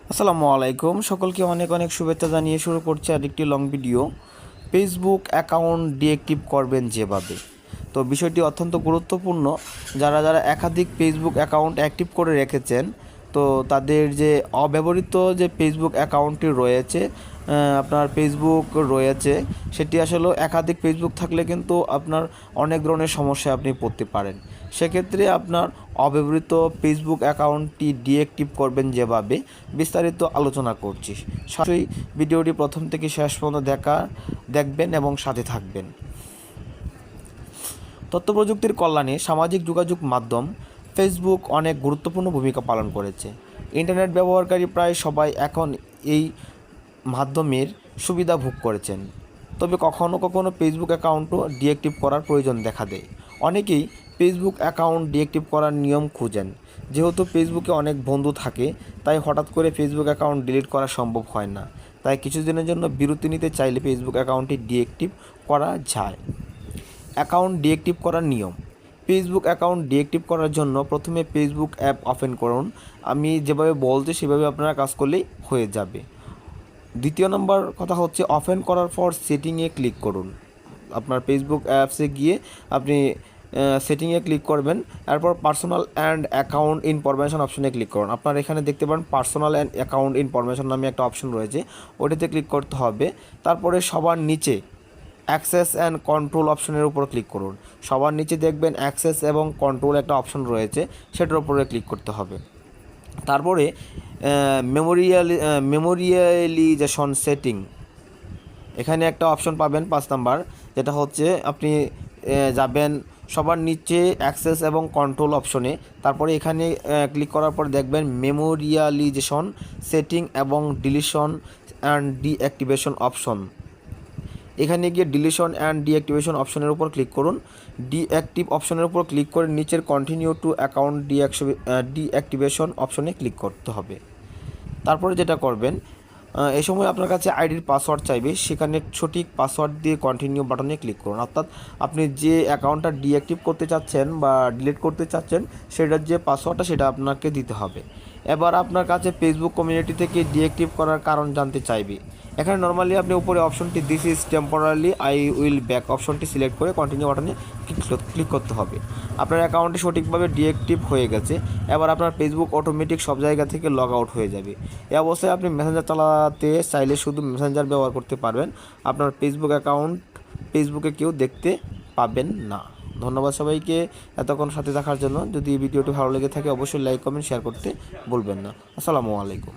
আসসালামু আলাইকুম, সকলকে অনেক অনেক শুভেচ্ছা জানিয়ে শুরু করছি আরেকটি long video. Facebook account deactive করবেন যেভাবে। তো বিষয়টি অত্যন্ত গুরুত্বপূর্ণ। যারা যারা একাধিক ফেসবুক অ্যাকাউন্ট অ্যাক্টিভ করে রেখেছেন, তো তাদের যে অব্যবহৃত যে ফেসবুক অ্যাকাউন্টটি রয়েছে, আপনার ফেসবুক রয়েছে, সেটি আসলে একাধিক ফেসবুক থাকলে কিন্তু আপনার অনেক ধরনের সমস্যায় আপনি পড়তে পারেন। সেক্ষেত্রে আপনার অব্যবহৃত ফেসবুক অ্যাকাউন্টটি ডিঅ্যাক্টিভ করবেন যেভাবে, বিস্তারিত আলোচনা করছি। সেই ভিডিওটি প্রথম থেকে শেষ পর্যন্ত দেখবেন এবং সাথে থাকবেন। তথ্য প্রযুক্তির কল্যাণে সামাজিক যোগাযোগ মাধ্যম ফেসবুক অনেক গুরুত্বপূর্ণ ভূমিকা পালন করেছে। ইন্টারনেট ব্যবহারকারী প্রায় সবাই এখন এই মাধ্যমের সুবিধা ভোগ করেছেন। তবে কখনও কখনও ফেসবুক অ্যাকাউন্টও ডিঅ্যাক্টিভ করার প্রয়োজন দেখা দেয়। অনেকেই ফেসবুক অ্যাকাউন্ট ডিঅ্যাক্টিভ করার নিয়ম খুঁজেন। যেহেতু ফেসবুকে অনেক বন্ধু থাকে, তাই হঠাৎ করে ফেসবুক অ্যাকাউন্ট ডিলিট করা সম্ভব হয় না। তাই কিছুদিনের জন্য বিরতি নিতে চাইলে ফেসবুক অ্যাকাউন্টটি ডিঅ্যাক্টিভ করা যায়। অ্যাকাউন্ট ডিঅ্যাক্টিভ করার নিয়ম। ফেসবুক অ্যাকাউন্ট ডিঅ্যাক্টিভ করার জন্য প্রথমে ফেসবুক অ্যাপ ওপেন করুন। আমি যেভাবে বলছি সেভাবে আপনারা কাজ করলেই হয়ে যাবে। দ্বিতীয় নম্বর কথা হচ্ছে, ওপেন করার পর সেটিংয়ে ক্লিক করুন। আপনার ফেসবুক অ্যাপসে গিয়ে আপনি সেটিংয়ে ক্লিক করবেন। এরপর পার্সোনাল অ্যান্ড অ্যাকাউন্ট ইনফরমেশন অপশনে ক্লিক করুন। আপনারা এখানে দেখতে পারেন পার্সোনাল অ্যান্ড অ্যাকাউন্ট ইনফরমেশন নামে একটা অপশন রয়েছে, ওটিতে ক্লিক করতে হবে। তারপরে সবার নিচে অ্যাক্সেস অ্যান্ড কন্ট্রোল অপশনের উপর ক্লিক করুন। সবার নিচে দেখবেন অ্যাক্সেস এবং কন্ট্রোল একটা অপশন রয়েছে, সেটার উপরে ক্লিক করতে হবে। তারপরে মেমোরিয়ালাইজেশন সেটিং, এখানে একটা অপশন পাবেন 5 নাম্বার, যেটা হচ্ছে আপনি যাবেন সবার নিচে অ্যাক্সেস এবং কন্ট্রোল অপশনে। তারপরে এখানে ক্লিক করার পর দেখবেন মেমোরিয়ালাইজেশন সেটিং এবং ডিলিশন অ্যান্ড ডিঅ্যাক্টিভেশন অপশন। এখানে গিয়ে ডিলিশন অ্যান্ড ডিঅ্যাক্টিভেশন অপশনের উপর ক্লিক করুন। ডিঅ্যাক্টিভ অপশনের উপর ক্লিক করে নিচের কন্টিনিউ টু অ্যাকাউন্ট ডিঅ্যাক্টিভেশন অপশনে ক্লিক করতে হবে। তারপরে যেটা করবেন, এই সময় আপনার কাছে আইডির পাসওয়ার্ড চাইবে, সেখানে সঠিক পাসওয়ার্ড দিয়ে কন্টিনিউ বাটনে ক্লিক করুন। অর্থাৎ আপনি যে অ্যাকাউন্টটা ডিঅ্যাক্টিভ করতে চাচ্ছেন বা ডিলিট করতে চাচ্ছেন, সেটার যে পাসওয়ার্ডটা সেটা আপনাকে দিতে হবে। এবার আপনার কাছে ফেসবুক কমিউনিটি থেকে ডিঅ্যাক্টিভ করার কারণ জানতে চাইবে। এখানে নর্মালি আপনি উপরে অপশনটি this is temporary I will back অপশনটি সিলেক্ট করে কন্টিনিউ বাটনে ক্লিক করতে হবে। আপনার অ্যাকাউন্টটি সঠিকভাবে ডিঅ্যাক্টিভ হয়ে গেছে। এবার আপনার ফেসবুক অটোমেটিক সব জায়গা থেকে লগ আউট হয়ে যাবে। এই অবস্থায় আপনি মেসেঞ্জার চালাতে চাইলে শুধু মেসেঞ্জার ব্যবহার করতে পারবেন। আপনার ফেসবুক অ্যাকাউন্ট ফেসবুকে কেউ দেখতে পাবেন না। ধন্যবাদ সবাইকে এতক্ষণ সাথে থাকার জন্য। যদি ভিডিওটি ভালো লেগে থাকে অবশ্যই লাইক কমেন্ট শেয়ার করতে ভুলবেন না। আসসালামু আলাইকুম।